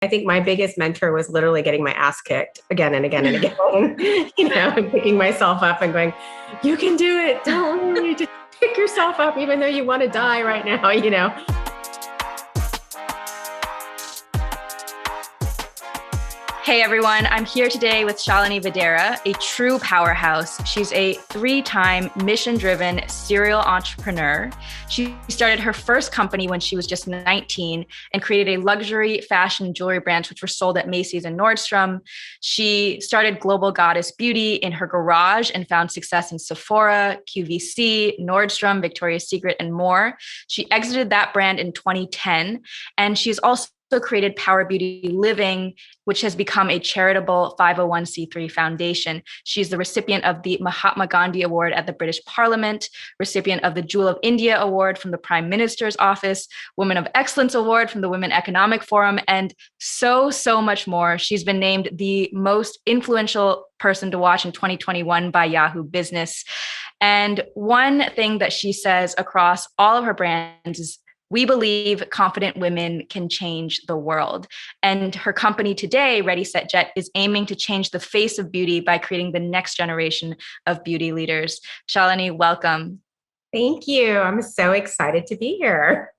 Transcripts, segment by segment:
I think my biggest mentor was literally getting my ass kicked again and again and again, and picking myself up and going, you can do it. Don't worry. Just pick yourself up, even though you want to die right now. Hey everyone, I'm here today with Shalini Vadhera, a true powerhouse. She's a 3-time mission-driven serial entrepreneur. She started her first company when she was just 19 and created a luxury fashion jewelry brands which were sold at Macy's and Nordstrom. She started Global Goddess Beauty in her garage and found success in Sephora, QVC, Nordstrom, Victoria's Secret, and more. She exited that brand in 2010, and she's also created Power Beauty Living, which has become a charitable 501c3 foundation. She's the recipient of the Mahatma Gandhi Award at the British Parliament, recipient of the Jewel of India Award from the Prime Minister's Office, Women of Excellence Award from the Women Economic Forum, and so much more. She's been named the most influential person to watch in 2021 by Yahoo Business. And one thing that she says across all of her brands is, we believe confident women can change the world. And her company today, Ready, Set, Jet, is aiming to change the face of beauty by creating the next generation of beauty leaders. Shalini, welcome. Thank you. I'm so excited to be here.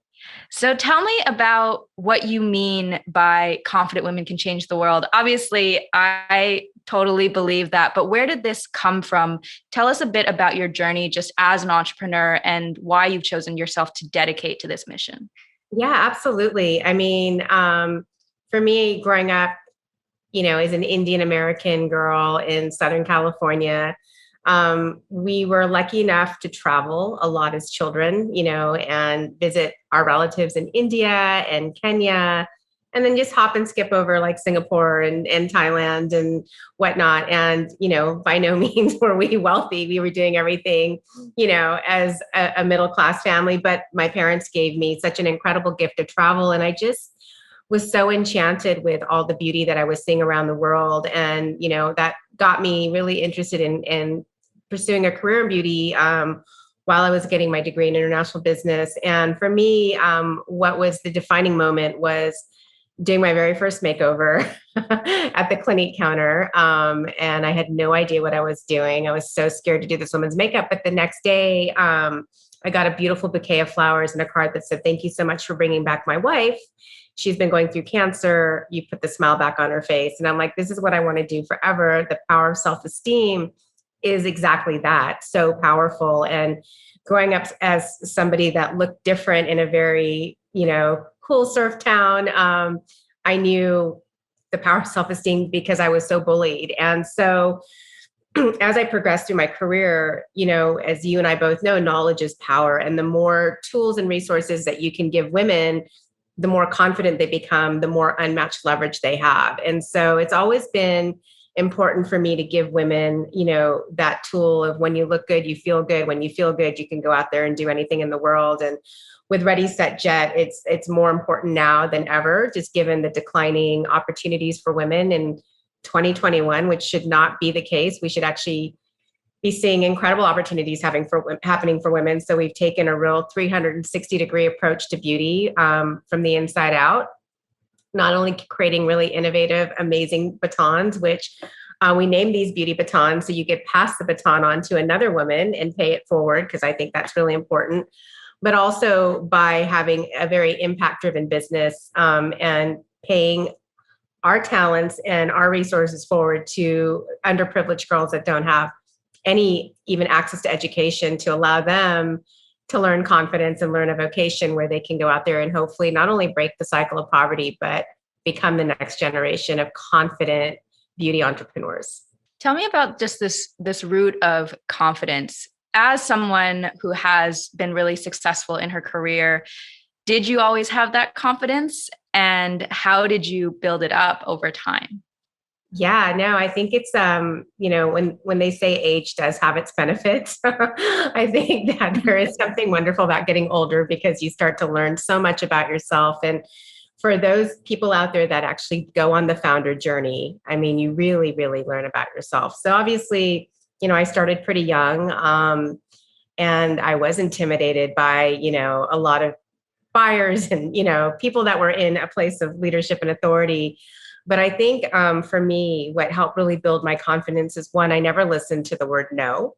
So tell me about what you mean by confident women can change the world. Obviously, I totally believe that, but where did this come from? Tell us a bit about your journey just as an entrepreneur and why you've chosen yourself to dedicate to this mission. Yeah, absolutely. I mean, for me, growing up, as an Indian American girl in Southern California, we were lucky enough to travel a lot as children, and visit our relatives in India and Kenya, and then just hop and skip over like Singapore and Thailand and whatnot. And, by no means were we wealthy. We were doing everything, as a middle-class family, but my parents gave me such an incredible gift of travel. And I just was so enchanted with all the beauty that I was seeing around the world. And, that got me really interested in pursuing a career in beauty while I was getting my degree in international business. And for me, what was the defining moment was doing my very first makeover at the Clinique counter. And I had no idea what I was doing. I was so scared to do this woman's makeup. But the next day, I got a beautiful bouquet of flowers and a card that said, "Thank you so much for bringing back my wife. She's been going through cancer. You put the smile back on her face." And I'm like, this is what I want to do forever. The power of self-esteem is exactly that. So powerful. And growing up as somebody that looked different in a very, cool surf town, I knew the power of self-esteem because I was so bullied. And so as I progressed through my career, as you and I both know, knowledge is power. And the more tools and resources that you can give women, the more confident they become, the more unmatched leverage they have. And so it's always been important for me to give women, that tool of when you look good, you feel good. When you feel good, you can go out there and do anything in the world. And with Ready, Set, Jet, it's more important now than ever, just given the declining opportunities for women in 2021, which should not be the case. We should actually be seeing incredible opportunities happening for women. So we've taken a real 360-degree approach to beauty from the inside out, not only creating really innovative, amazing batons, which we name these beauty batons. So you get pass the baton on to another woman and pay it forward, because I think that's really important. But also by having a very impact-driven business and paying our talents and our resources forward to underprivileged girls that don't have any even access to education, to allow them to learn confidence and learn a vocation where they can go out there and hopefully not only break the cycle of poverty, but become the next generation of confident beauty entrepreneurs. Tell me about just this root of confidence. As someone who has been really successful in her career, did you always have that confidence? And how did you build it up over time? Yeah, no, I think it's, when they say age does have its benefits, I think that there is something wonderful about getting older because you start to learn so much about yourself. And for those people out there that actually go on the founder journey, I mean, you really, really learn about yourself. So obviously, I started pretty young, and I was intimidated by, a lot of buyers and, people that were in a place of leadership and authority. But I think for me, what helped really build my confidence is one, I never listened to the word no.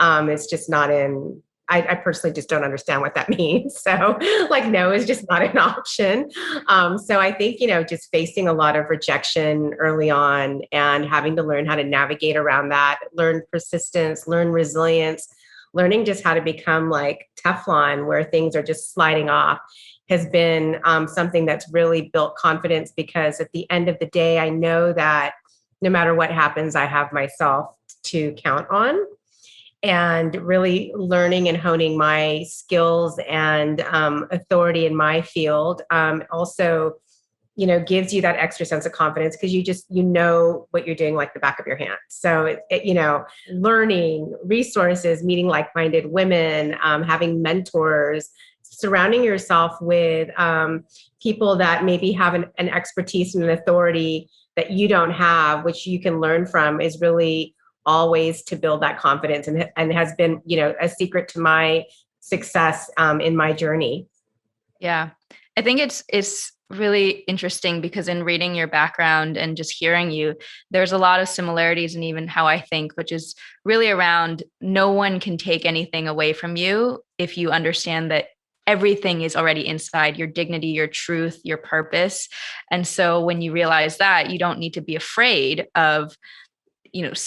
It's just not in, I personally just don't understand what that means. So like, no is just not an option. So I think, just facing a lot of rejection early on and having to learn how to navigate around that, learn persistence, learn resilience, learning just how to become like Teflon where things are just sliding off has been something that's really built confidence, because at the end of the day, I know that no matter what happens, I have myself to count on. And really learning and honing my skills and authority in my field also, gives you that extra sense of confidence, because you know what you're doing like the back of your hand. So, learning resources, meeting like-minded women, having mentors, surrounding yourself with people that maybe have an expertise and an authority that you don't have, which you can learn from, is really always to build that confidence, and has been, a secret to my success in my journey. Yeah. I think it's really interesting because in reading your background and just hearing you, there's a lot of similarities in even how I think, which is really around no one can take anything away from you if you understand that everything is already inside: your dignity, your truth, your purpose. And so when you realize that, you don't need to be afraid of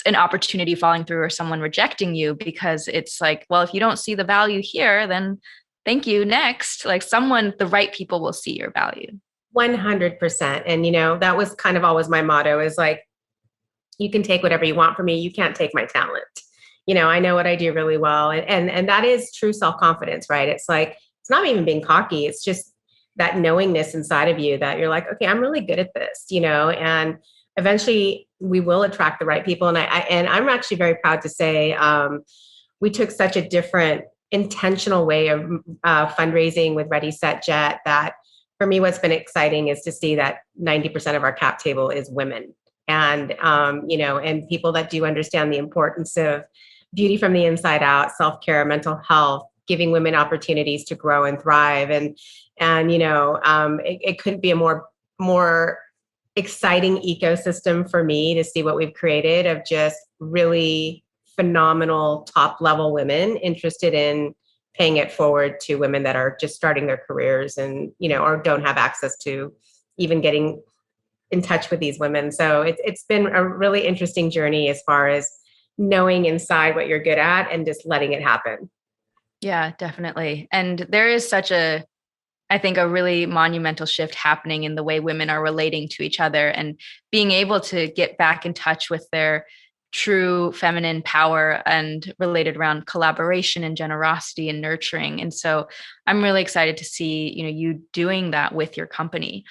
an opportunity falling through or someone rejecting you, because it's like, well, if you don't see the value here, then thank you, next. Like the right people will see your value. 100%. And, that was kind of always my motto, is like, you can take whatever you want from me. You can't take my talent. I know what I do really well. And that is true self-confidence, right? It's like, it's not even being cocky. It's just that knowingness inside of you that you're like, okay, I'm really good at this, and eventually we will attract the right people. And I'm actually very proud to say we took such a different intentional way of fundraising with Ready, Set, Jet, that for me, what's been exciting is to see that 90% of our cap table is women. And, and people that do understand the importance of beauty from the inside out, self-care, mental health, giving women opportunities to grow and thrive. And it couldn't be a more exciting ecosystem for me to see what we've created of just really phenomenal top level women interested in paying it forward to women that are just starting their careers and, or don't have access to even getting in touch with these women. So it's been a really interesting journey as far as knowing inside what you're good at and just letting it happen. Yeah, definitely. And there is I think a really monumental shift happening in the way women are relating to each other and being able to get back in touch with their true feminine power and related around collaboration and generosity and nurturing. And so I'm really excited to see, you doing that with your company.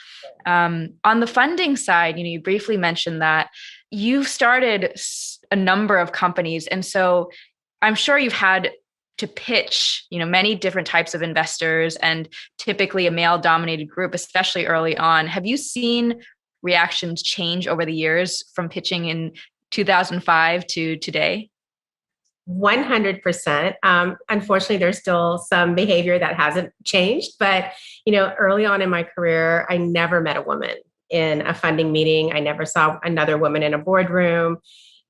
On the funding side, you briefly mentioned that you've started a number of companies. And so I'm sure you've had to pitch, many different types of investors, and typically a male dominated group, especially early on. Have you seen reactions change over the years from pitching in 2005 to today? 100%. Unfortunately, there's still some behavior that hasn't changed, but, early on in my career, I never met a woman in a funding meeting. I never saw another woman in a boardroom.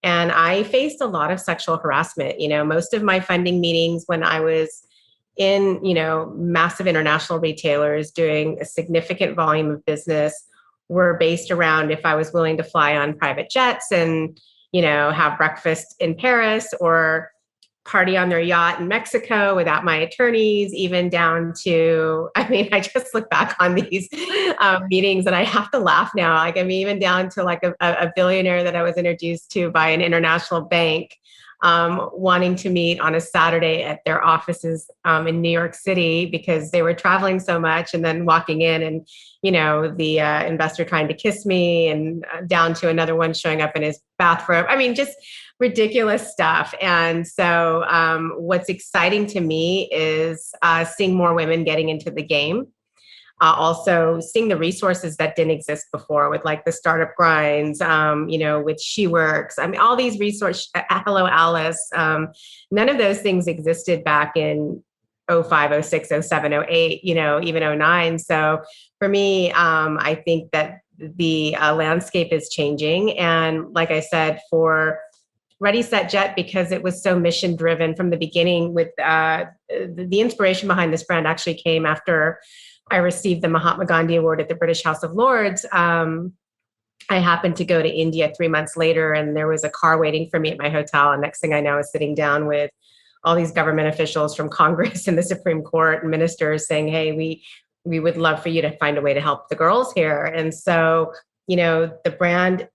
And I faced a lot of sexual harassment. Most of my funding meetings when I was in, massive international retailers doing a significant volume of business were based around if I was willing to fly on private jets and, have breakfast in Paris or party on their yacht in Mexico without my attorneys, even down to, I just look back on these meetings and I have to laugh now. Like, even down to like a billionaire that I was introduced to by an international bank wanting to meet on a Saturday at their offices in New York City because they were traveling so much, and then walking in and, the investor trying to kiss me, and down to another one showing up in his bathrobe. Just ridiculous stuff. And so what's exciting to me is seeing more women getting into the game. Also seeing the resources that didn't exist before with like the startup grinds, with She Works. All these resources, Hello Alice, none of those things existed back in 05, oh 06, oh 07, oh 08, even oh 09. So for me, I think that the landscape is changing. And like I said, for Ready, Set, Jet, because it was so mission driven from the beginning with the inspiration behind this brand actually came after I received the Mahatma Gandhi Award at the British House of Lords. I happened to go to India 3 months later, and there was a car waiting for me at my hotel. And next thing I know, I was sitting down with all these government officials from Congress and the Supreme Court and ministers saying, hey, we would love for you to find a way to help the girls here. And so, the brand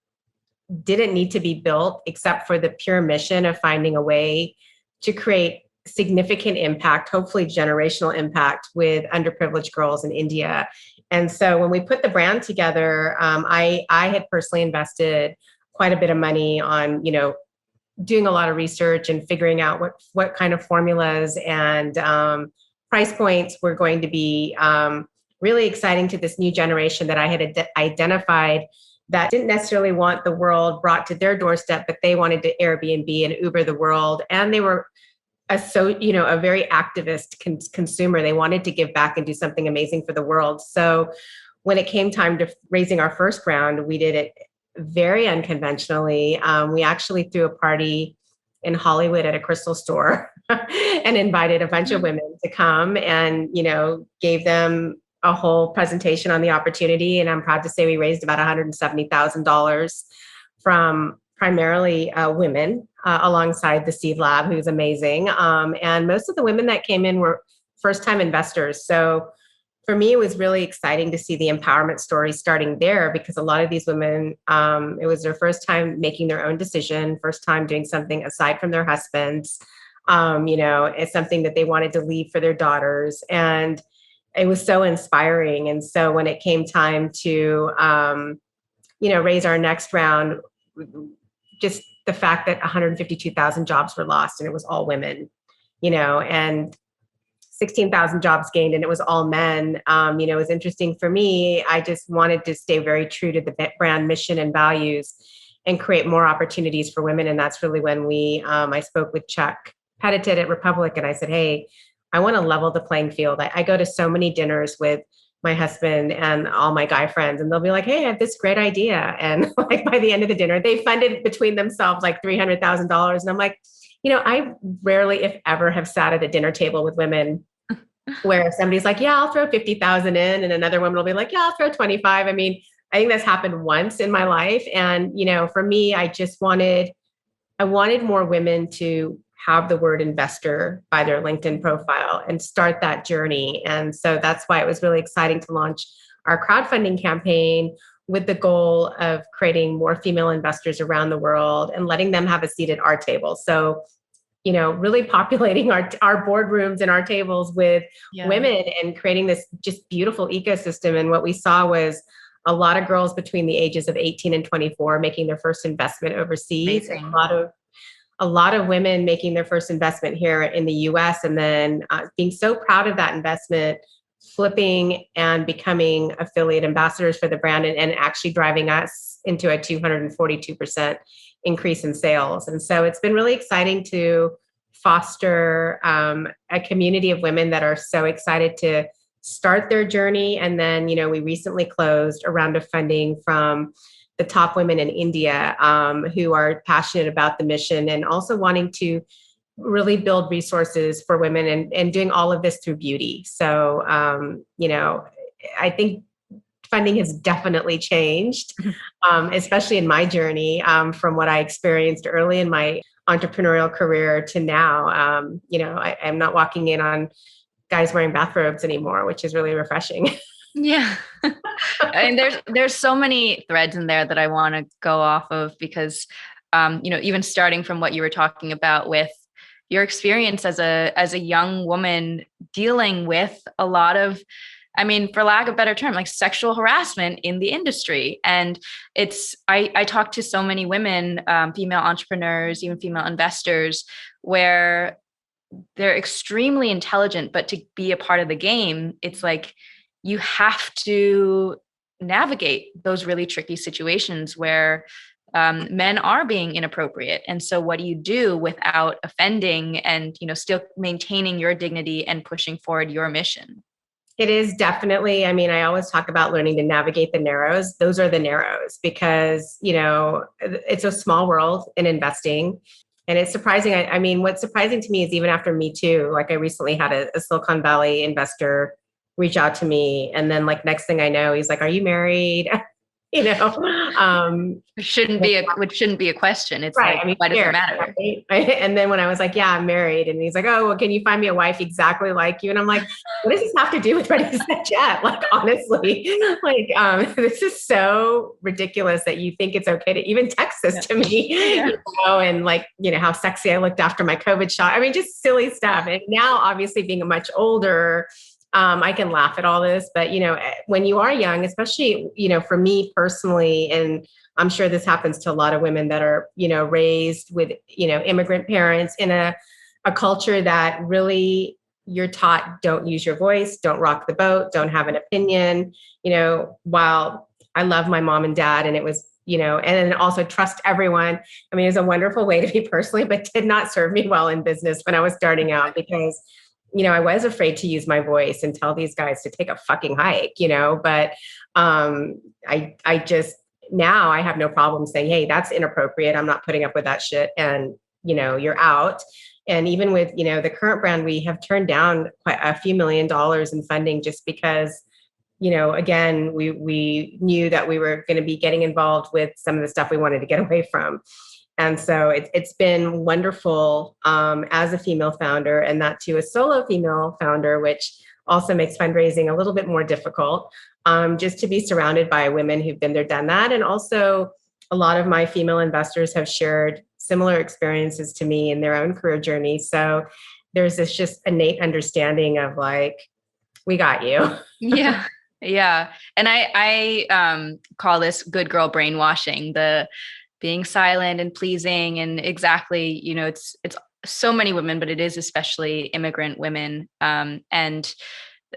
didn't need to be built except for the pure mission of finding a way to create significant impact, hopefully generational impact with underprivileged girls in India. And so when we put the brand together, I had personally invested quite a bit of money on, doing a lot of research and figuring out what kind of formulas and price points were going to be really exciting to this new generation that I had identified that didn't necessarily want the world brought to their doorstep, but they wanted to Airbnb and Uber the world. And they were a very activist consumer. They wanted to give back and do something amazing for the world. So when it came time to raising our first round, we did it very unconventionally. We actually threw a party in Hollywood at a crystal store and invited a bunch of women to come and, gave them a whole presentation on the opportunity. And I'm proud to say we raised about $170,000 from primarily women alongside the Seed Lab, who's amazing. And most of the women that came in were first-time investors. So for me, it was really exciting to see the empowerment story starting there, because a lot of these women, it was their first time making their own decision, first time doing something aside from their husbands. It's something that they wanted to leave for their daughters. And it was so inspiring. And so when it came time to, raise our next round, just the fact that 152,000 jobs were lost and it was all women, and 16,000 jobs gained and it was all men, it was interesting for me. I just wanted to stay very true to the brand mission and values and create more opportunities for women. And that's really when I spoke with Chuck Pettitt at Republic, and I said, hey, I want to level the playing field. I go to so many dinners with my husband and all my guy friends, and they'll be like, hey, I have this great idea. And like by the end of the dinner, they funded between themselves like $300,000. And I'm like, I rarely, if ever, have sat at a dinner table with women where somebody's like, yeah, I'll throw 50,000 in. And another woman will be like, yeah, I'll throw 25. I mean, I think that's happened once in my life. And, for me, I wanted more women to have the word investor by their LinkedIn profile and start that journey. And so that's why it was really exciting to launch our crowdfunding campaign with the goal of creating more female investors around the world and letting them have a seat at our table. So, really populating our boardrooms and our tables with women and creating this just beautiful ecosystem. And what we saw was a lot of girls between the ages of 18 and 24 making their first investment overseas. Amazing. A lot of women making their first investment here in the US, and then being so proud of that investment, flipping and becoming affiliate ambassadors for the brand and actually driving us into a 242% increase in sales. And so it's been really exciting to foster a community of women that are so excited to start their journey. And then, we recently closed a round of funding from the top women in India who are passionate about the mission and also wanting to really build resources for women and doing all of this through beauty. So, I think funding has definitely changed, especially in my journey from what I experienced early in my entrepreneurial career to now. I'm not walking in on guys wearing bathrobes anymore, which is really refreshing. Yeah. And there's so many threads in there that I want to go off of because, even starting from what you were talking about with your experience as a young woman dealing with a lot of, for lack of a better term, like sexual harassment in the industry. And I talk to so many women, female entrepreneurs, even female investors, where they're extremely intelligent, but to be a part of the game, it's like, you have to navigate those really tricky situations where men are being inappropriate. And so what do you do without offending and, still maintaining your dignity and pushing forward your mission? It is definitely, I mean, I always talk about learning to navigate the narrows. Those are the narrows because, it's a small world in investing. And it's surprising. I mean, what's surprising to me is even after Me Too, like I recently had a Silicon Valley investor reach out to me. And then like next thing I know, he's like, are you married? you know, Which shouldn't be a question. It's right. like, I mean, why does it matter? right? And then when I was like, yeah, I'm married. And he's like, oh, well, can you find me a wife exactly like you? And I'm like, what does this have to do with Ready, Set, Jet? Like, honestly, like, this is so ridiculous that you think it's okay to even text this to me, and like, how sexy I looked after my COVID shot. I mean, just silly stuff. And now obviously being a much older, I can laugh at all this, but when you are young, especially, for me personally, and I'm sure this happens to a lot of women that are, raised with, immigrant parents in a culture that really you're taught, don't use your voice, don't rock the boat, don't have an opinion, while I love my mom and dad, and it was, and then also trust everyone. I mean, it was a wonderful way to be personally, but did not serve me well in business when I was starting out because I was afraid to use my voice and tell these guys to take a fucking hike, but I just, now I have no problem saying, hey, that's inappropriate. I'm not putting up with that shit. And, you're out. And even with, the current brand, we have turned down quite a few $1 million in funding just because, again, we knew that we were going to be getting involved with some of the stuff we wanted to get away from. And so it's been wonderful as a female founder, and that too a solo female founder, which also makes fundraising a little bit more difficult, just to be surrounded by women who've been there, done that. And also a lot of my female investors have shared similar experiences to me in their own career journey. So there's this just innate understanding of like, we got you. Yeah. Yeah. And I call this good girl brainwashing, the being silent and pleasing. And exactly, it's so many women, but it is especially immigrant women. And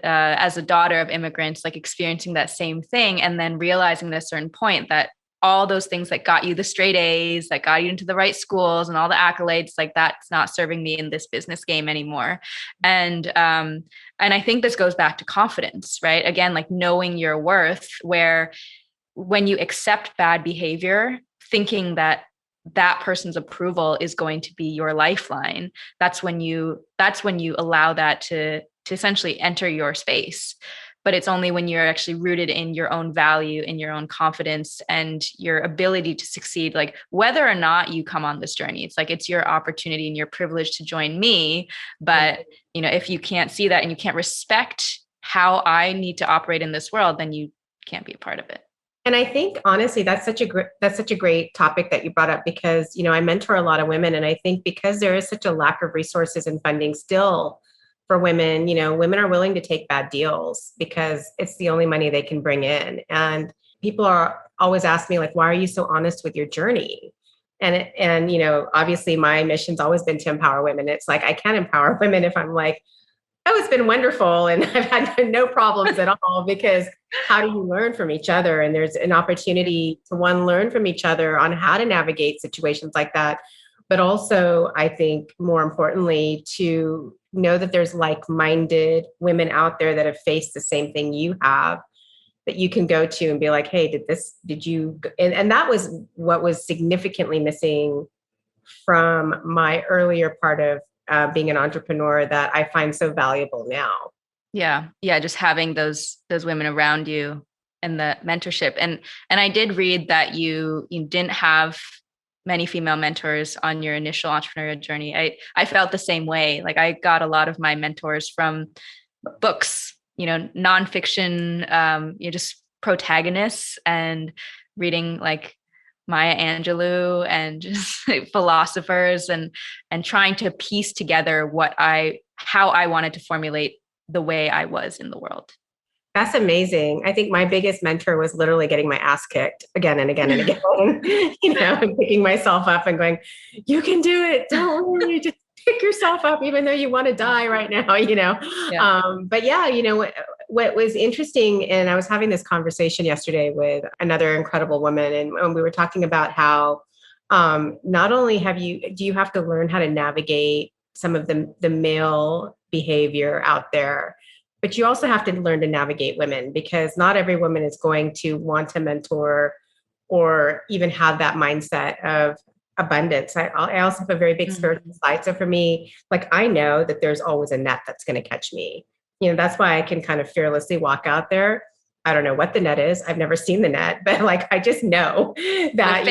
as a daughter of immigrants, like experiencing that same thing, and then realizing at a certain point that all those things that got you the straight A's, that got you into the right schools and all the accolades, like that's not serving me in this business game anymore. And I think this goes back to confidence, right? Again, like knowing your worth, where when you accept bad behavior, thinking that that person's approval is going to be your lifeline, that's when you allow that to essentially enter your space. But it's only when you're actually rooted in your own value, in your own confidence, and your ability to succeed, like whether or not you come on this journey, it's like, it's your opportunity and your privilege to join me. But, if you can't see that and you can't respect how I need to operate in this world, then you can't be a part of it. And I think honestly, that's such a great topic that you brought up because, I mentor a lot of women. And I think because there is such a lack of resources and funding still for women, women are willing to take bad deals because it's the only money they can bring in. And people are always ask me like, why are you so honest with your journey? And obviously my mission's always been to empower women. It's like, I can't empower women if I'm like, oh, it's been wonderful. And I've had no problems at all, because how do you learn from each other? And there's an opportunity to learn from each other on how to navigate situations like that. But also, I think more importantly, to know that there's like-minded women out there that have faced the same thing you have, that you can go to and be like, hey, did you, and that was what was significantly missing from my earlier part of being an entrepreneur that I find so valuable now. Yeah. Yeah. Just having those women around you and the mentorship. And I did read that you didn't have many female mentors on your initial entrepreneurial journey. I felt the same way. Like I got a lot of my mentors from books, nonfiction, just protagonists, and reading like Maya Angelou and just philosophers, and trying to piece together how I wanted to formulate the way I was in the world. That's amazing. I think my biggest mentor was literally getting my ass kicked again and again and again, and picking myself up and going, you can do it. Don't worry, just pick yourself up, even though you want to die right now, Yeah. But yeah, what was interesting, and I was having this conversation yesterday with another incredible woman, and we were talking about how not only do you have to learn how to navigate some of the male behavior out there, but you also have to learn to navigate women, because not every woman is going to want to mentor or even have that mindset of abundance. I also have a very big spiritual side. So for me, like, I know that there's always a net that's going to catch me. That's why I can kind of fearlessly walk out there. I don't know what the net is. I've never seen the net, but like, I just know that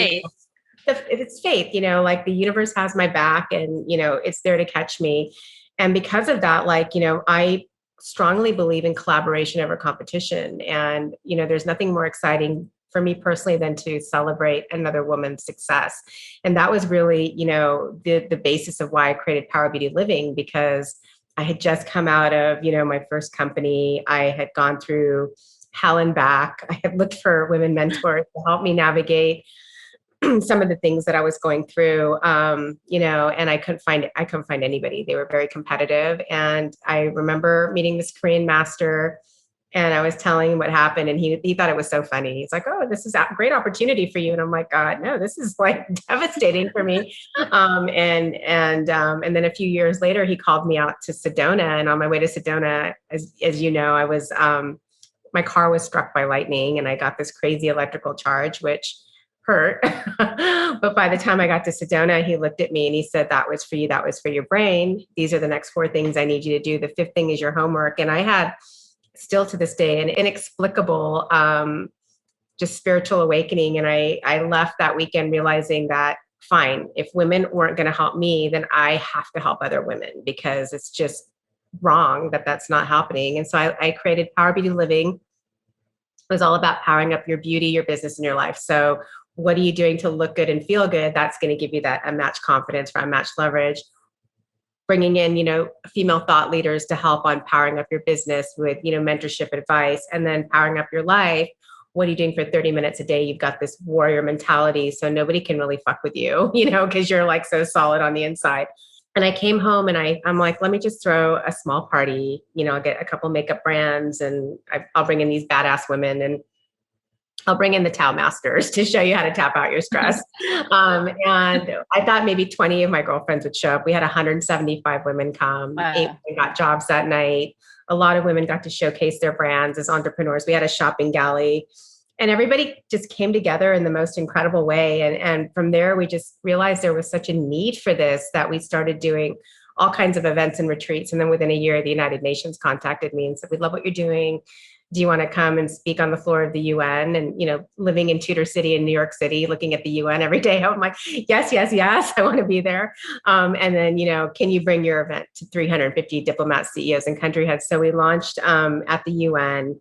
it's faith, like the universe has my back, and, it's there to catch me. And because of that, like, I strongly believe in collaboration over competition. And, there's nothing more exciting for me personally than to celebrate another woman's success. And that was really, the basis of why I created Power Beauty Living, because I had just come out of, my first company. I had gone through hell and back. I had looked for women mentors to help me navigate some of the things that I was going through, and I couldn't find anybody. They were very competitive. And I remember meeting this Korean master, and I was telling him what happened, and he thought it was so funny. He's like, "Oh, this is a great opportunity for you." And I'm like, "God, no, this is like devastating for me." And then a few years later, he called me out to Sedona, and on my way to Sedona, as you know, I was my car was struck by lightning, and I got this crazy electrical charge, which hurt. But by the time I got to Sedona, he looked at me and he said, "That was for you. That was for your brain. These are the next 4 things I need you to do. The 5th thing is your homework." And I had, still to this day, an inexplicable just spiritual awakening. And I left that weekend realizing that, fine, if women weren't going to help me, then I have to help other women, because it's just wrong that that's not happening. And so I created Power Beauty Living. It was all about powering up your beauty, your business, and your life. So what are you doing to look good and feel good? That's going to give you that unmatched confidence for unmatched leverage. Bringing in, female thought leaders to help on powering up your business with, mentorship advice, and then powering up your life. What are you doing for 30 minutes a day? You've got this warrior mentality, so nobody can really fuck with you, because you're like so solid on the inside. And I came home and I'm like, let me just throw a small party. I'll get a couple makeup brands, and I'll bring in these badass women, and I'll bring in the Tao masters to show you how to tap out your stress. And I thought maybe 20 of my girlfriends would show up. We had 175 women come. Wow. 8 women got jobs that night. A lot of women got to showcase their brands as entrepreneurs. We had a shopping galley, and everybody just came together in the most incredible way. And from there, we just realized there was such a need for this that we started doing all kinds of events and retreats. And then within a year, the United Nations contacted me and said, "We love what you're doing. Do you want to come and speak on the floor of the UN?" And, living in Tudor City in New York City, looking at the UN every day, I'm like, yes, yes, yes, I want to be there. And then, can you bring your event to 350 diplomats, CEOs, and country heads? So we launched at the UN.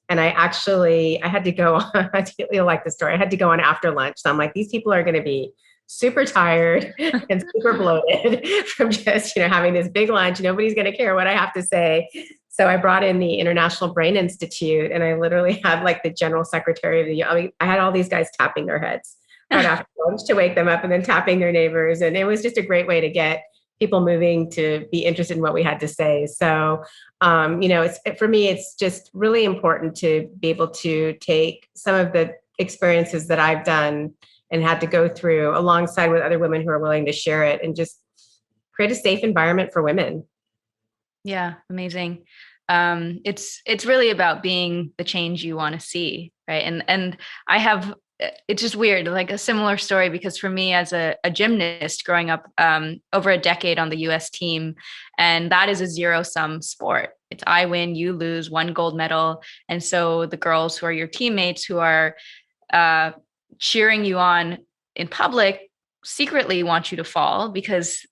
And I had to go on, you'll like the story. I had to go on after lunch. So I'm like, these people are going to be super tired and super bloated from just, having this big lunch. Nobody's going to care what I have to say. So I brought in the International Brain Institute, and I literally had like the general secretary of I had all these guys tapping their heads right after lunch to wake them up, and then tapping their neighbors. And it was just a great way to get people moving to be interested in what we had to say. So, for me, it's just really important to be able to take some of the experiences that I've done and had to go through alongside with other women who are willing to share it, and just create a safe environment for women. Yeah, amazing. It's really about being the change you want to see, right? And I have, it's just weird, like a similar story, because for me as a gymnast growing up, over a decade on the US team, and that is a zero-sum sport. It's I win, you lose, 1 gold medal. And so the girls who are your teammates, who are cheering you on in public, secretly want you to fall, because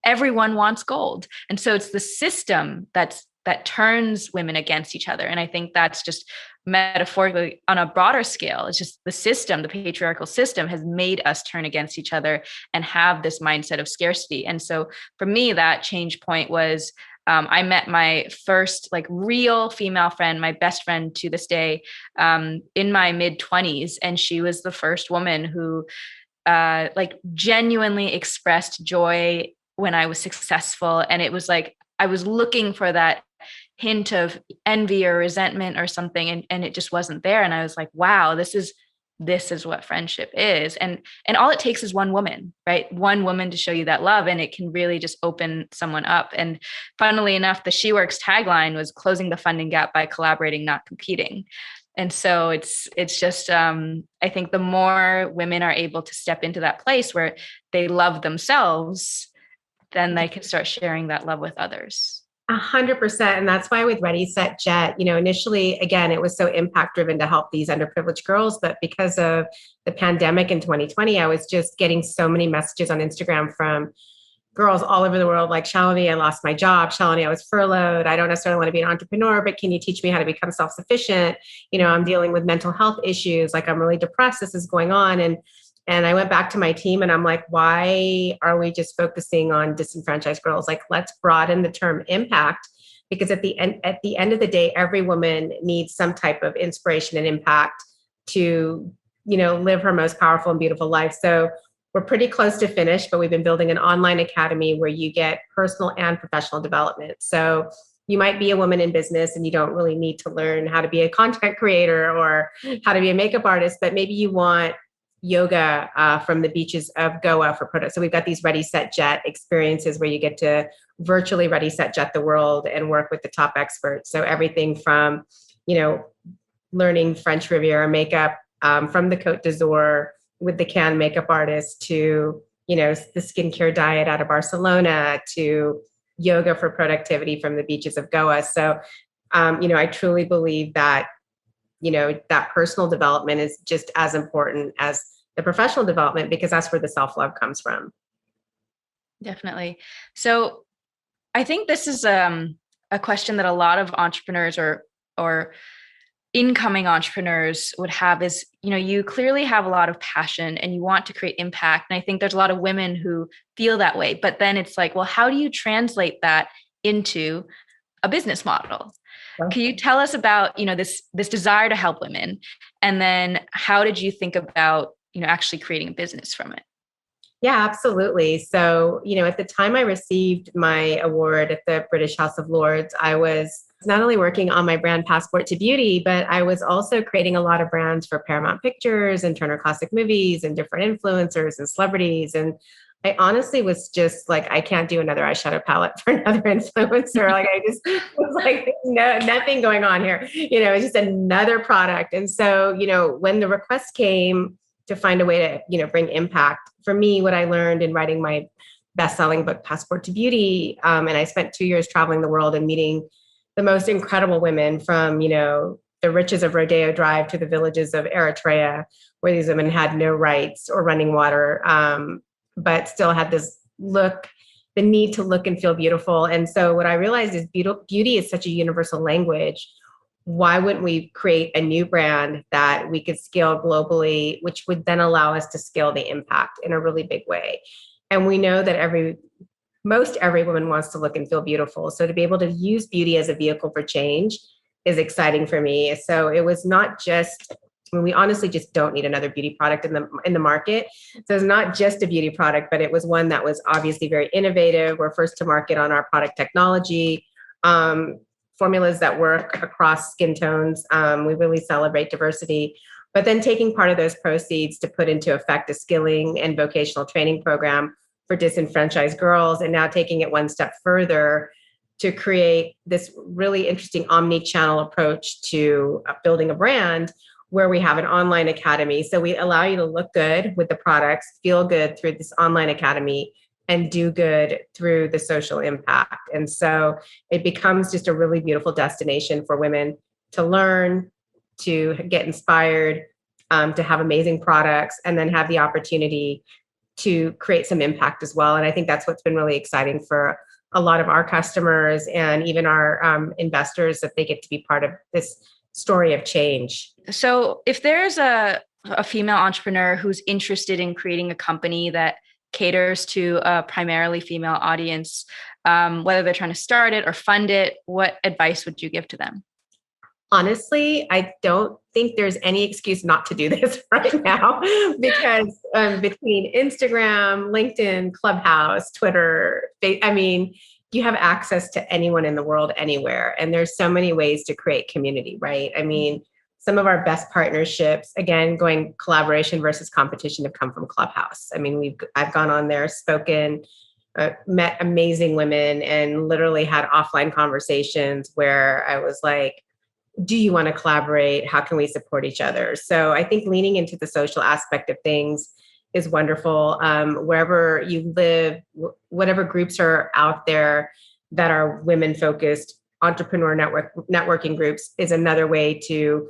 everyone wants gold. And so it's the system that turns women against each other. And I think that's just metaphorically on a broader scale. It's just the system, the patriarchal system, has made us turn against each other and have this mindset of scarcity. And so for me, that change point was, I met my first like real female friend, my best friend to this day, in my mid-20s. And she was the first woman who like genuinely expressed joy when I was successful. And it was like, I was looking for that hint of envy or resentment or something, and it just wasn't there. And I was like, wow, this is what friendship is. And all it takes is one woman, right? One woman to show you that love, and it can really just open someone up. And funnily enough, the She Works tagline was closing the funding gap by collaborating, not competing. And so it's just I think the more women are able to step into that place where they love themselves, then they can start sharing that love with others. 100%. And that's why with Ready, Set, Jet, initially, again, it was so impact driven to help these underprivileged girls. But because of the pandemic in 2020, I was just getting so many messages on Instagram from girls all over the world, like, Shalini, I lost my job. Shalini, I was furloughed. I don't necessarily want to be an entrepreneur, but can you teach me how to become self-sufficient? I'm dealing with mental health issues. Like, I'm really depressed. This is going on. And I went back to my team and I'm like, why are we just focusing on disenfranchised girls? Like, let's broaden the term impact, because at the end of the day, every woman needs some type of inspiration and impact to, live her most powerful and beautiful life. So we're pretty close to finish, but we've been building an online academy where you get personal and professional development. So you might be a woman in business and you don't really need to learn how to be a content creator or how to be a makeup artist, but maybe you want yoga from the beaches of Goa for products. So we've got these Ready, Set, Jet experiences where you get to virtually Ready, Set, Jet the world and work with the top experts. So everything from, learning French Riviera makeup from the Côte d'Azur with the Cannes makeup artist to, the skincare diet out of Barcelona to yoga for productivity from the beaches of Goa. So, I truly believe that that personal development is just as important as the professional development, because that's where the self-love comes from. Definitely. So I think this is a question that a lot of entrepreneurs or incoming entrepreneurs would have is, you clearly have a lot of passion and you want to create impact. And I think there's a lot of women who feel that way, but then it's like, well, how do you translate that into a business model? Can you tell us about, this desire to help women? And then how did you think about, actually creating a business from it? Yeah, absolutely. So, at the time I received my award at the British House of Lords, I was not only working on my brand Passport to Beauty, but I was also creating a lot of brands for Paramount Pictures and Turner Classic Movies and different influencers and celebrities. And I honestly was just like, I can't do another eyeshadow palette for another influencer. Like, I just was like, no, nothing going on here. It's just another product. And so, when the request came to find a way to, bring impact, for me, what I learned in writing my best-selling book, Passport to Beauty, and I spent 2 years traveling the world and meeting the most incredible women from, the riches of Rodeo Drive to the villages of Eritrea, where these women had no rights or running water, but still had this the need to look and feel beautiful. And so what I realized is beauty is such a universal language. Why wouldn't we create a new brand that we could scale globally, which would then allow us to scale the impact in a really big way? And we know that most every woman wants to look and feel beautiful. So to be able to use beauty as a vehicle for change is exciting for me. So it was not just, we honestly just don't need another beauty product in the market. So it's not just a beauty product, but it was one that was obviously very innovative. We're first to market on our product technology, formulas that work across skin tones. We really celebrate diversity, but then taking part of those proceeds to put into effect a skilling and vocational training program for disenfranchised girls, and now taking it one step further to create this really interesting omni-channel approach to building a brand where we have an online academy. So we allow you to look good with the products, feel good through this online academy, and do good through the social impact. And so it becomes just a really beautiful destination for women to learn, to get inspired, to have amazing products, and then have the opportunity to create some impact as well. And I think that's what's been really exciting for a lot of our customers and even our investors, that they get to be part of this story of change. So if there's a female entrepreneur who's interested in creating a company that caters to a primarily female audience, whether they're trying to start it or fund it, what advice would you give to them? Honestly, I don't think there's any excuse not to do this right now, because between Instagram, LinkedIn, Clubhouse, Twitter, you have access to anyone in the world anywhere. And there's so many ways to create community, right? I mean, some of our best partnerships, again, going collaboration versus competition, have come from Clubhouse. I mean, I've gone on there, spoken, met amazing women, and literally had offline conversations where I was like, do you want to collaborate? How can we support each other? So I think leaning into the social aspect of things is wonderful. Wherever you live, whatever groups are out there that are women focused, entrepreneur networking groups is another way to,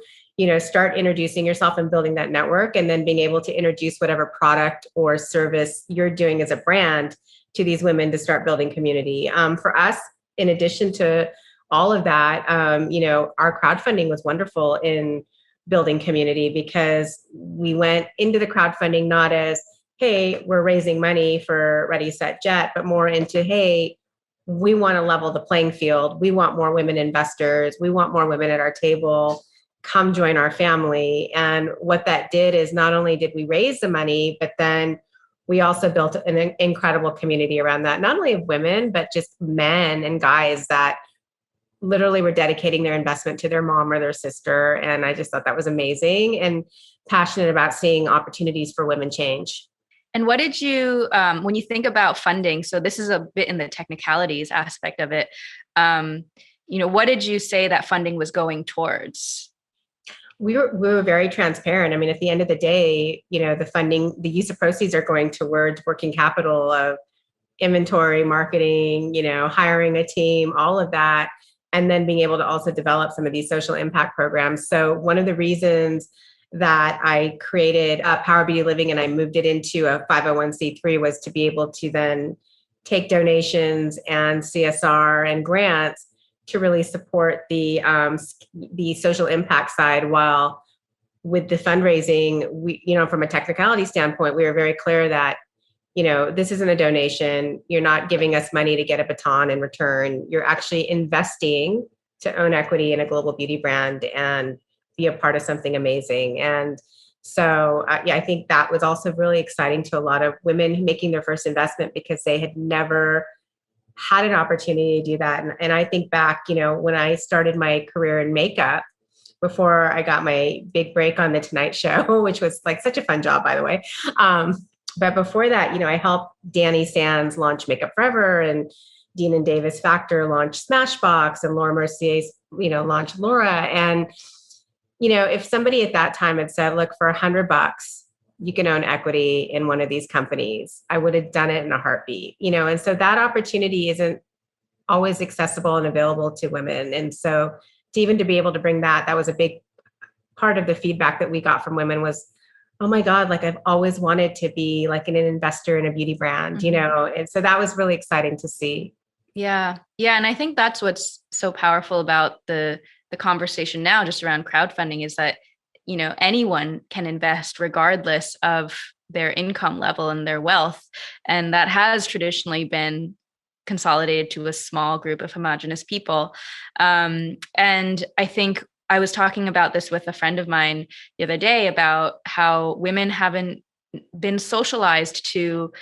start introducing yourself and building that network, and then being able to introduce whatever product or service you're doing as a brand to these women to start building community. For us, in addition to all of that, our crowdfunding was wonderful in building community, because we went into the crowdfunding not as, hey, we're raising money for Ready, Set, Jet, but more into, hey, we want to level the playing field. We want more women investors. We want more women at our table. Come join our family. And what that did is, not only did we raise the money, but then we also built an incredible community around that, not only of women, but just men and guys that literally were dedicating their investment to their mom or their sister. And I just thought that was amazing, and passionate about seeing opportunities for women change. And what did you, when you think about funding, so this is a bit in the technicalities aspect of it, what did you say that funding was going towards? We were very transparent. I mean, at the end of the day, the funding, the use of proceeds are going towards working capital of inventory, marketing, hiring a team, all of that. And then being able to also develop some of these social impact programs. So one of the reasons that I created Power Beauty Living and I moved it into a 501c3 was to be able to then take donations and CSR and grants to really support the social impact side. While with the fundraising, we, from a technicality standpoint, we were very clear that, this isn't a donation. You're not giving us money to get a baton in return. You're actually investing to own equity in a global beauty brand and be a part of something amazing. And so, I think that was also really exciting to a lot of women making their first investment, because they had never had an opportunity to do that. And I think back, when I started my career in makeup, before I got my big break on The Tonight Show, which was like such a fun job, by the way. But before that, I helped Danny Sands launch Makeup Forever, and Dean and Davis Factor launch Smashbox, and Laura Mercier, launched Laura. And, if somebody at that time had said, look, for $100, you can own equity in one of these companies, I would have done it in a heartbeat, and so that opportunity isn't always accessible and available to women. And so to be able to bring that was a big part of the feedback that we got from women was, oh my God, like I've always wanted to be like an investor in a beauty brand, and so that was really exciting to see. Yeah. Yeah. And I think that's what's so powerful about the conversation now just around crowdfunding is that, anyone can invest regardless of their income level and their wealth. And that has traditionally been consolidated to a small group of homogenous people. And I think I was talking about this with a friend of mine the other day about how women haven't been socialized to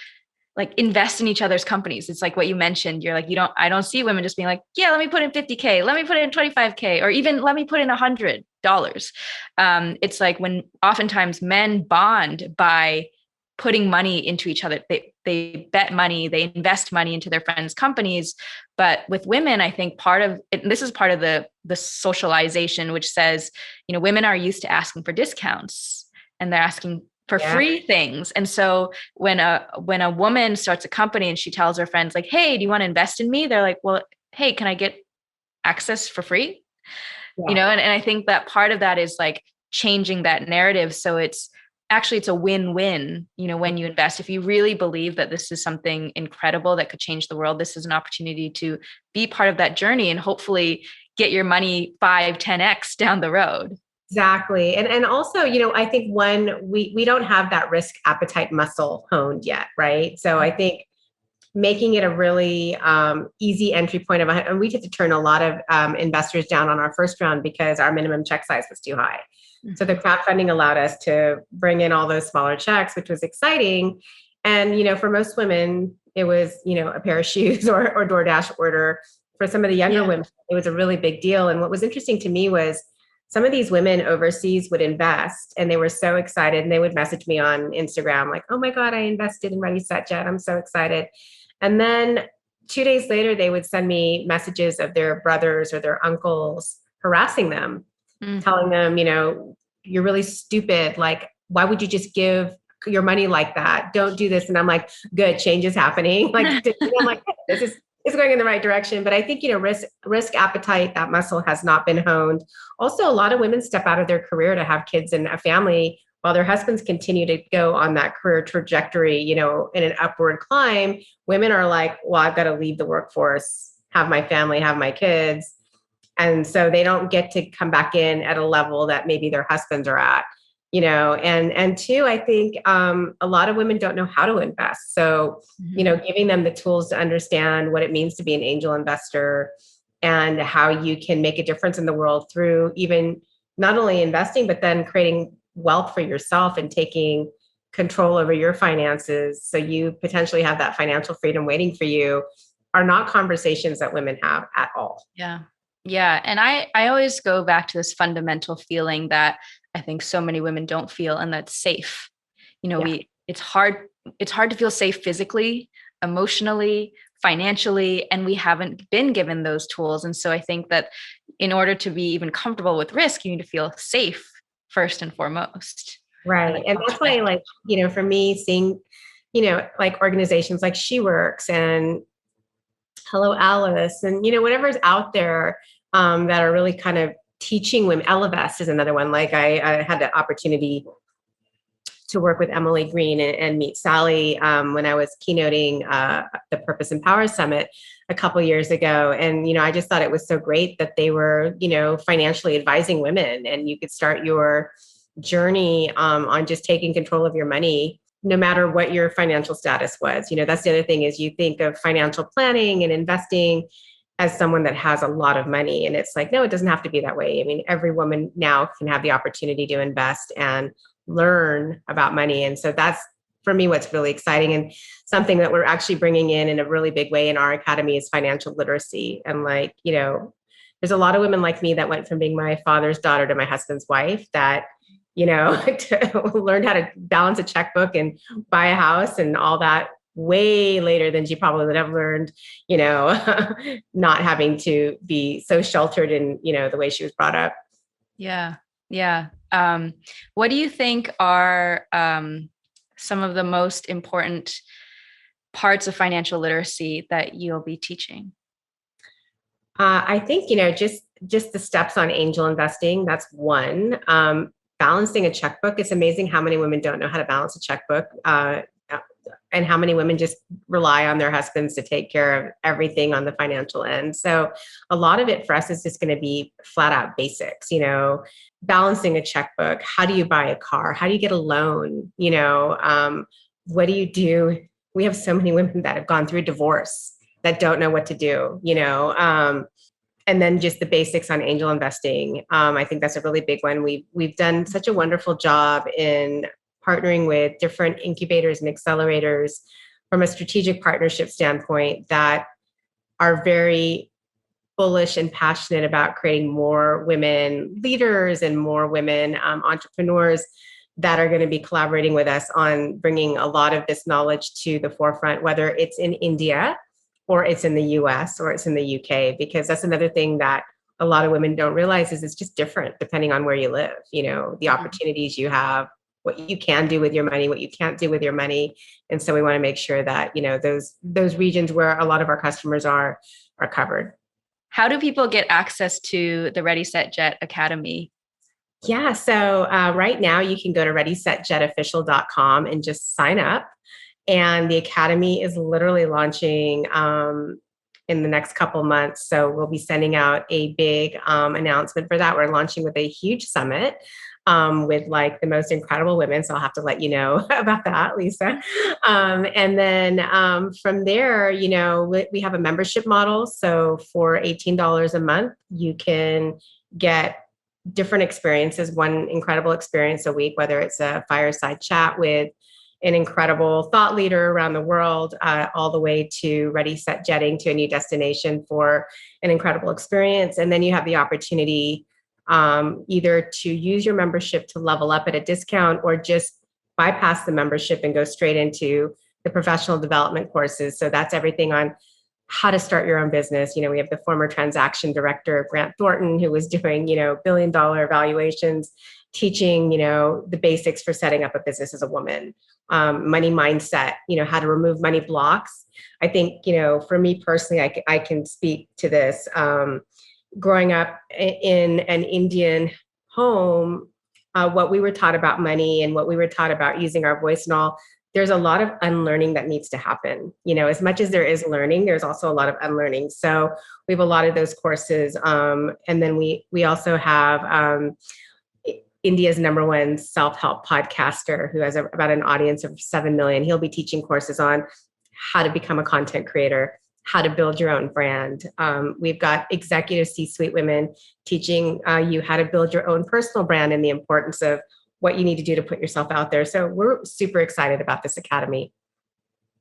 like invest in each other's companies. It's like what you mentioned. You're like, I don't see women just being like, yeah, let me put in 50K, let me put in 25K, or even let me put in $100. It's like when oftentimes men bond by putting money into each other. They bet money, they invest money into their friends' companies. But with women, I think part of it, this is part of the socialization, which says, women are used to asking for discounts and they're asking for free things. And so when a woman starts a company and she tells her friends like, hey, do you want to invest in me? They're like, well, hey, can I get access for free? Yeah. And I think that part of that is like changing that narrative. So it's a win-win, when you invest. If you really believe that this is something incredible that could change the world, this is an opportunity to be part of that journey and hopefully get your money 5-10x down the road. Exactly. And also, I think we don't have that risk appetite muscle honed yet, right? So I think making it a really easy entry point and we had to turn a lot of investors down on our first round because our minimum check size was too high. So the crowdfunding allowed us to bring in all those smaller checks, which was exciting. And, for most women, it was, a pair of shoes or DoorDash order. For some of the younger women, it was a really big deal. And what was interesting to me was some of these women overseas would invest and they were so excited, and they would message me on Instagram like, oh my God, I invested in Ready, Set, Jet. I'm so excited. And then 2 days later, they would send me messages of their brothers or their uncles harassing them, telling them, you're really stupid. Like, why would you just give your money like that? Don't do this. And I'm like, good, change is happening. Like, I'm like, this is going in the right direction. But I think, risk appetite, that muscle has not been honed. Also, a lot of women step out of their career to have kids and a family while their husbands continue to go on that career trajectory, in an upward climb. Women are like, well, I've got to leave the workforce, have my family, have my kids. And so they don't get to come back in at a level that maybe their husbands are at, and two, I think a lot of women don't know how to invest. So, giving them the tools to understand what it means to be an angel investor and how you can make a difference in the world through even not only investing, but then creating wealth for yourself and taking control over your finances. So you potentially have that financial freedom waiting for you, are not conversations that women have at all. Yeah. Yeah. And I always go back to this fundamental feeling that I think so many women don't feel, and that's safe. It's hard to feel safe physically, emotionally, financially, and we haven't been given those tools. And so I think that in order to be even comfortable with risk, you need to feel safe first and foremost. Right. And that's why, like, for me, seeing, like organizations like She Works and Hello Alice and, whatever's out there that are really kind of teaching women. Elevest is another one. Like I had the opportunity to work with Emily Green and meet Sally when I was keynoting the Purpose and Power Summit a couple years ago. And, I just thought it was so great that they were, financially advising women, and you could start your journey on just taking control of your money, no matter what your financial status was. That's the other thing, is you think of financial planning and investing as someone that has a lot of money. And it's like, no, it doesn't have to be that way. I mean, every woman now can have the opportunity to invest and learn about money. And so that's, for me, what's really exciting, and something that we're actually bringing in a really big way in our academy is financial literacy. And like, there's a lot of women like me that went from being my father's daughter to my husband's wife that, learned how to balance a checkbook and buy a house and all that way later than she probably would have learned, not having to be so sheltered in, the way she was brought up. Yeah. Yeah. What do you think are some of the most important parts of financial literacy that you'll be teaching? I think, just the steps on angel investing, that's one. Balancing a checkbook. It's amazing how many women don't know how to balance a checkbook. And how many women just rely on their husbands to take care of everything on the financial end. So a lot of it for us is just going to be flat out basics, balancing a checkbook. How do you buy a car? How do you get a loan? What do you do? We have so many women that have gone through divorce that don't know what to do, and then just the basics on angel investing. I think that's a really big one. We've done such a wonderful job in partnering with different incubators and accelerators from a strategic partnership standpoint that are very bullish and passionate about creating more women leaders and more women entrepreneurs that are going to be collaborating with us on bringing a lot of this knowledge to the forefront, whether it's in India or it's in the US or it's in the UK, because that's another thing that a lot of women don't realize is it's just different depending on where you live, the opportunities you have, what you can do with your money, what you can't do with your money. And so we want to make sure that, those regions where a lot of our customers are covered. How do people get access to the Ready, Set, Jet Academy? Yeah. So right now you can go to readysetjetofficial.com and just sign up. And the Academy is literally launching in the next couple months. So we'll be sending out a big announcement for that. We're launching with a huge summit with like the most incredible women. So I'll have to let you know about that, Lisa. And then from there, we have a membership model. So for $18 a month, you can get different experiences, one incredible experience a week, whether it's a fireside chat with an incredible thought leader around the world, all the way to Ready, Set, Jetting to a new destination for an incredible experience. And then you have the opportunity either to use your membership to level up at a discount or just bypass the membership and go straight into the professional development courses. So that's everything on how to start your own business. You know, we have the former transaction director, Grant Thornton, who was doing, billion-dollar evaluations, teaching, the basics for setting up a business as a woman, money mindset, how to remove money blocks. I think, for me personally, I can speak to this. Growing up in an Indian home, what we were taught about money and what we were taught about using our voice and all, there's a lot of unlearning that needs to happen. As much as there is learning, there's also a lot of unlearning. So we have a lot of those courses. And then we also have India's #1 self-help podcaster who has about an audience of 7 million. He'll be teaching courses on how to become a content creator, how to build your own brand. We've got executive C-suite women teaching you how to build your own personal brand and the importance of what you need to do to put yourself out there. So we're super excited about this academy.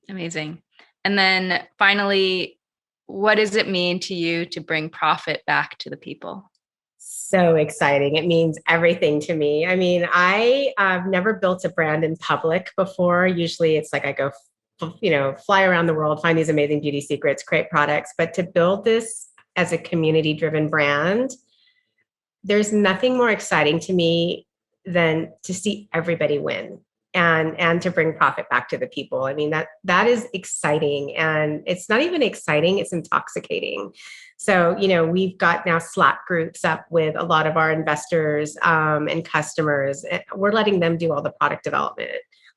Amazing. And then finally, what does it mean to you to bring profit back to the people? So exciting. It means everything to me. I mean, I've never built a brand in public before. Usually it's like I go, fly around the world, find these amazing beauty secrets, create products. But to build this as a community-driven brand, there's nothing more exciting to me than to see everybody win and to bring profit back to the people. I mean, that is exciting. And it's not even exciting, it's intoxicating. So, we've got now Slack groups up with a lot of our investors and customers. We're letting them do all the product development.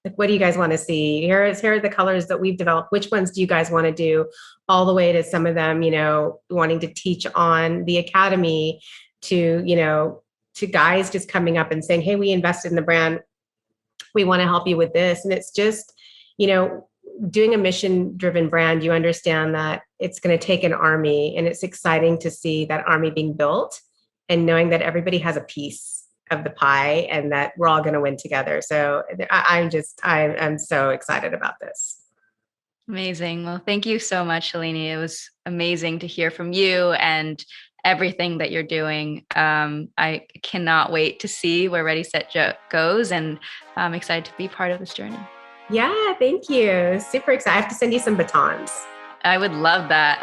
Like, what do you guys want to see? Here are the colors that we've developed. Which ones do you guys want to do? All the way to some of them, wanting to teach on the academy to guys just coming up and saying, hey, we invested in the brand. We want to help you with this. And it's just, doing a mission-driven brand, you understand that it's going to take an army, and it's exciting to see that army being built and knowing that everybody has a piece of the pie and that we're all going to win together. So I'm so excited about this. Amazing. Well, thank you so much, Shalini. It was amazing to hear from you and everything that you're doing. I cannot wait to see where Ready, Set, goes, and I'm excited to be part of this journey. Yeah, thank you. Super excited. I have to send you some batons. I would love that.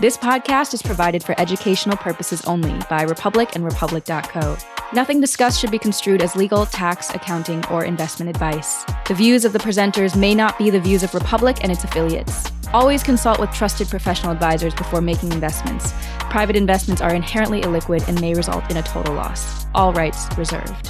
This podcast is provided for educational purposes only by Republic and Republic.co. Nothing discussed should be construed as legal, tax, accounting, or investment advice. The views of the presenters may not be the views of Republic and its affiliates. Always consult with trusted professional advisors before making investments. Private investments are inherently illiquid and may result in a total loss. All rights reserved.